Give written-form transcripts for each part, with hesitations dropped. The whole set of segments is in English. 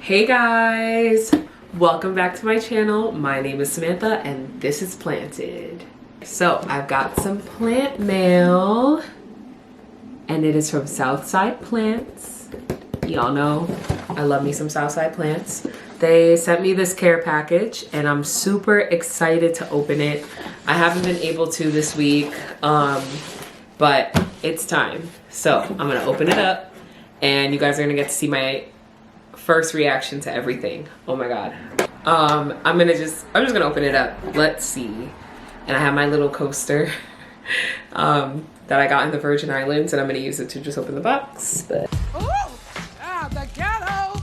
Hey guys, welcome back to my channel. My name is Samantha and this is Planted. So I've got some plant mail and it is from Southside Plants. Y'all know I love me some Southside Plants. They sent me this care package and I'm super excited to open it. I haven't been able to this week, but it's time. So I'm gonna open it up and you guys are gonna get to see my first reaction to everything. Oh my god. I'm just gonna open it up. Let's see. And I have my little coaster that I got in the Virgin Islands and I'm gonna use it to just open the box. But the ghetto!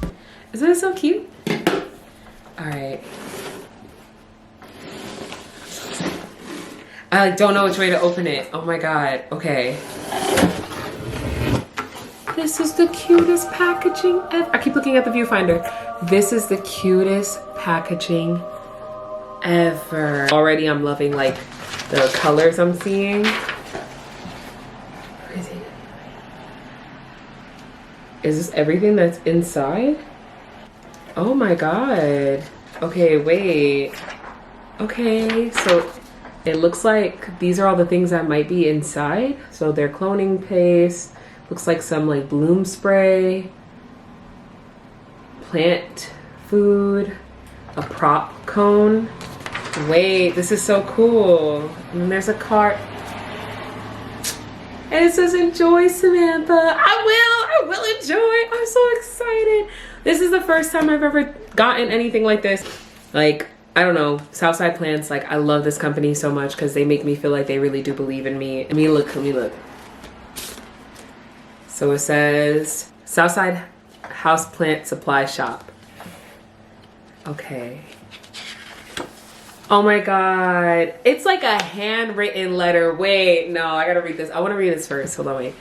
Isn't it so cute? Alright. I don't know which way to open it. Oh my god. Okay. This is the cutest packaging ever. I keep looking at the viewfinder. This is the cutest packaging ever. Already I'm loving like the colors I'm seeing. Is this everything that's inside? Oh my god. Okay, wait. Okay, so it looks like these are all the things that might be inside. So they're cloning paste. Looks like some like bloom spray, plant food, a prop cone. Wait, this is so cool. And then there's a cart. And it says, enjoy, Samantha. I will enjoy. I'm so excited. This is the first time I've ever gotten anything like this. Like, I don't know, Southside Plants, like I love this company so much because they make me feel like they really do believe in me. Let me look. So it says Southside Houseplant Supply Shop. Okay. Oh my god. It's like a handwritten letter. Wait, no, I gotta read this. I wanna read this first. Hold on, wait.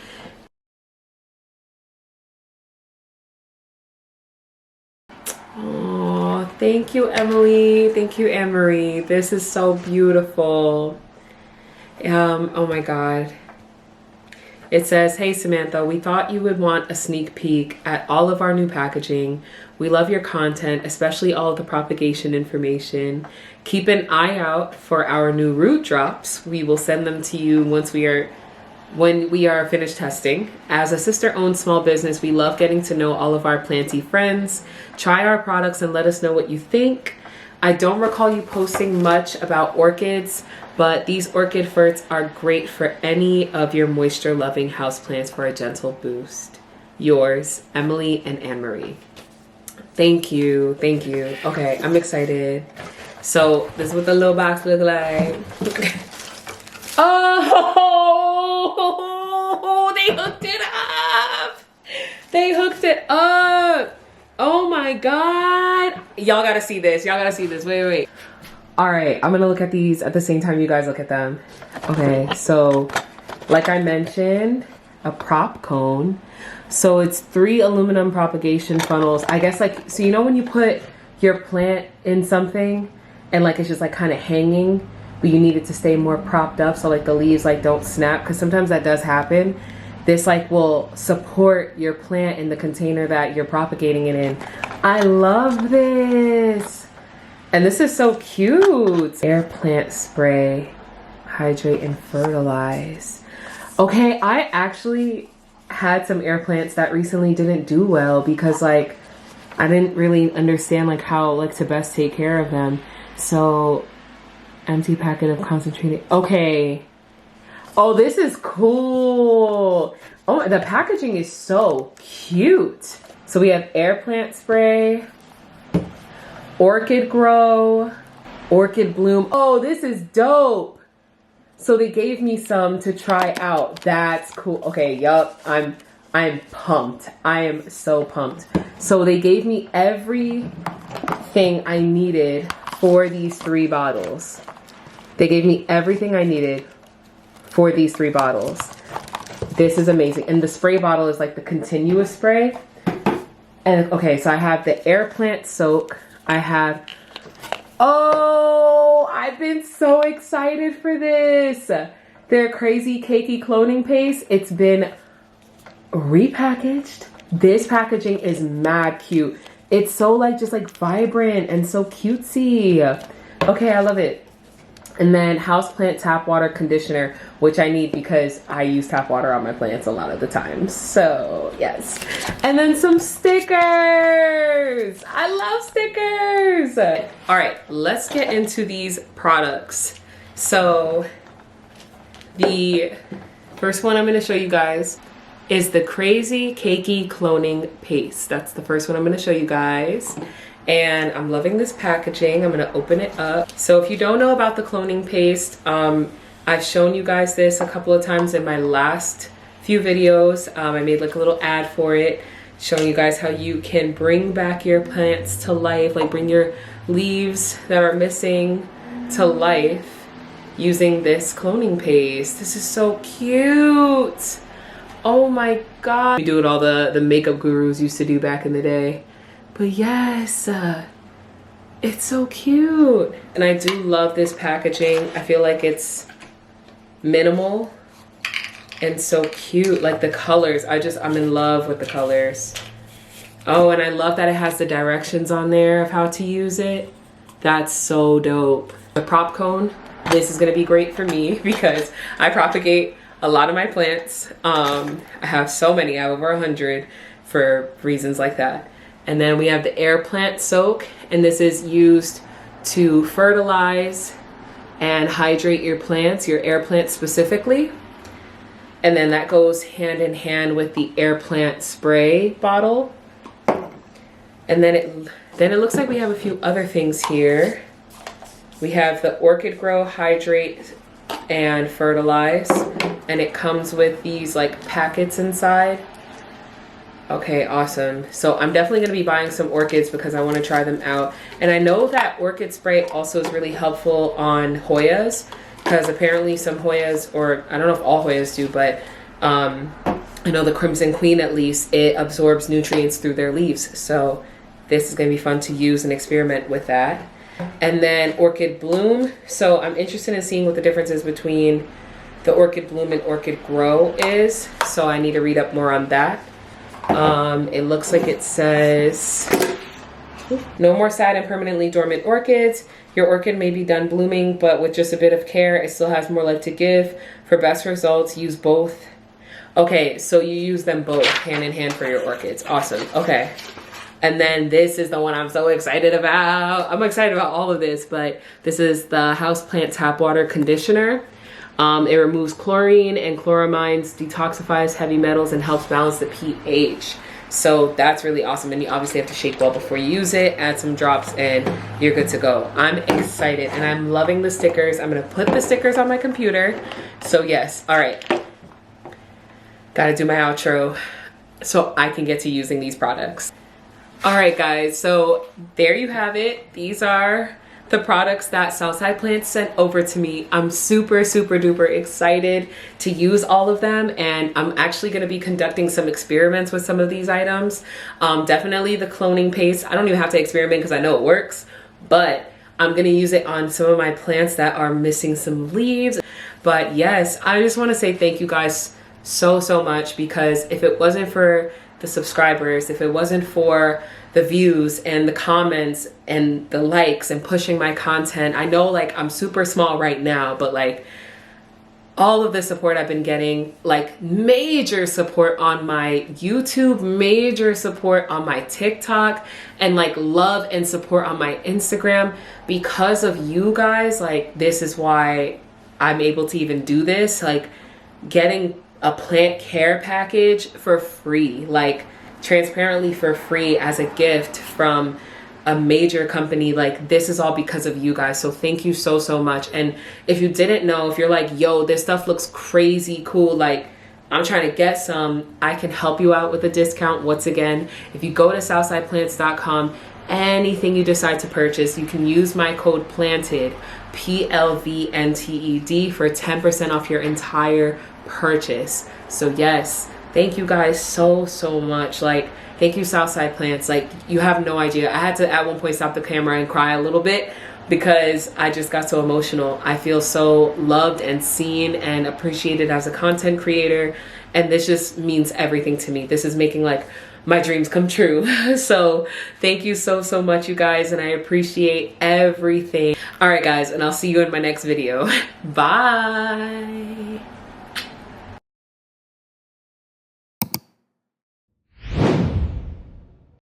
Oh, thank you, Emily. Thank you, Anne-Marie. This is so beautiful. Oh my god. It says, hey Samantha, we thought you would want a sneak peek at all of our new packaging. We love your content, especially all of the propagation information. Keep an eye out for our new root drops. We will send them to you when we are finished testing. As a sister-owned small business, we love getting to know all of our planty friends. Try our products and let us know what you think. I don't recall you posting much about orchids, but these orchid ferts are great for any of your moisture-loving houseplants for a gentle boost. Yours, Emily and Anne-Marie. Thank you, thank you. Okay, I'm excited. So this is what the little box looks like. Oh, they hooked it up. They hooked it up. Oh my god. Y'all gotta see this. Y'all gotta see this. Wait. All right, I'm gonna look at these at the same time you guys look at them. Okay, so like I mentioned, a prop cone. So it's 3 aluminum propagation funnels. I guess like, so you know when you put your plant in something and like it's just like kind of hanging, but you need it to stay more propped up so like the leaves like don't snap, because sometimes that does happen. This like will support your plant in the container that you're propagating it in. I love this. And this is so cute. Air plant spray, hydrate and fertilize. Okay, I actually had some air plants that recently didn't do well because like I didn't really understand like how like to best take care of them. So empty packet of concentrated. Okay. Oh, this is cool. Oh, the packaging is so cute. So we have air plant spray, Orchid Grow, Orchid Bloom. Oh, this is dope. So they gave me some to try out. That's cool. Okay, yup. I'm pumped. I am so pumped. So they gave me everything I needed for these 3 bottles. They gave me everything I needed for these 3 bottles. This is amazing. And the spray bottle is like the continuous spray. And okay, so I have the air plant soak. I have, oh, I've been so excited for this. Their crazy Keiki cloning paste. It's been repackaged. This packaging is mad cute. It's so like just like vibrant and so cutesy. Okay, I love it. And then Houseplant tap water conditioner, which I need because I use tap water on my plants a lot of the time. So yes. And then some stickers. I love stickers. All right, let's get into these products. So the first one I'm going to show you guys is the Crazy Keiki cloning paste. That's the first one I'm going to show you guys. And I'm loving this packaging. I'm gonna open it up. So if you don't know about the cloning paste, I've shown you guys this a couple of times in my last few videos. I made like a little ad for it, showing you guys how you can bring back your plants to life, like bring your leaves that are missing to life using this cloning paste. This is so cute. Oh my God. We do what all the makeup gurus used to do back in the day. But yes, it's so cute. And I do love this packaging. I feel like it's minimal and so cute. Like the colors, I'm in love with the colors. Oh, and I love that it has the directions on there of how to use it. That's so dope. The prop cone, this is gonna be great for me because I propagate a lot of my plants. I have so many, I have over 100 for reasons like that. And then we have the air plant soak, and this is used to fertilize and hydrate your plants, your air plants specifically. And then that goes hand in hand with the air plant spray bottle. And then it looks like we have a few other things here. We have the Orchid Grow hydrate and fertilize, and it comes with these like packets inside. Okay, awesome. So I'm definitely going to be buying some orchids because I want to try them out. And I know that orchid spray also is really helpful on Hoyas, because apparently some Hoyas, or I don't know if all Hoyas do, but I know the Crimson Queen at least, it absorbs nutrients through their leaves. So this is going to be fun to use and experiment with that. And then Orchid Bloom. So I'm interested in seeing what the difference is between the Orchid Bloom and Orchid Grow is. So I need to read up more on that. It looks like it says, no more sad and permanently dormant orchids. Your orchid may be done blooming, but with just a bit of care, it still has more life to give. For best results, use both. Okay, so you use them both hand in hand for your orchids. Awesome. Okay. And then this is the one I'm so excited about. I'm excited about all of this, but this is the Houseplant Tap Water Conditioner. It removes chlorine and chloramines, detoxifies heavy metals, and helps balance the pH. So that's really awesome. And you obviously have to shake well before you use it, add some drops, and you're good to go. I'm excited and I'm loving the stickers. I'm gonna put the stickers on my computer. So yes, all right. Gotta do my outro so I can get to using these products. All right, guys, so there you have it. These are the products that Southside Plants sent over to me. I'm super, super duper excited to use all of them, and I'm actually going to be conducting some experiments with some of these items. Definitely the cloning paste. I don't even have to experiment because I know it works, but I'm going to use it on some of my plants that are missing some leaves. But yes, I just want to say thank you guys so, so much, because if it wasn't for the subscribers, if it wasn't for the views and the comments and the likes and pushing my content, I know like I'm super small right now, but like all of the support I've been getting, like major support on my YouTube, major support on my TikTok, and like love and support on my Instagram. Because of you guys, like this is why I'm able to even do this, like getting a plant care package for free, like transparently for free as a gift from a major company. Like this is all because of you guys. So thank you so, so much. And if you didn't know, if you're like, yo, this stuff looks crazy cool, like I'm trying to get some, I can help you out with a discount. Once again, if you go to southsideplants.com, anything you decide to purchase, you can use my code PLANTED, PLVNTED, for 10% off your entire purchase. So yes, thank you guys so, so much. Like, thank you, Southside Plants. Like, you have no idea. I had to at one point stop the camera and cry a little bit because I just got so emotional. I feel so loved and seen and appreciated as a content creator, and this just means everything to me. This is making like my dreams come true. So thank you so, so much, you guys, and I appreciate everything. All right, guys, and I'll see you in my next video. Bye.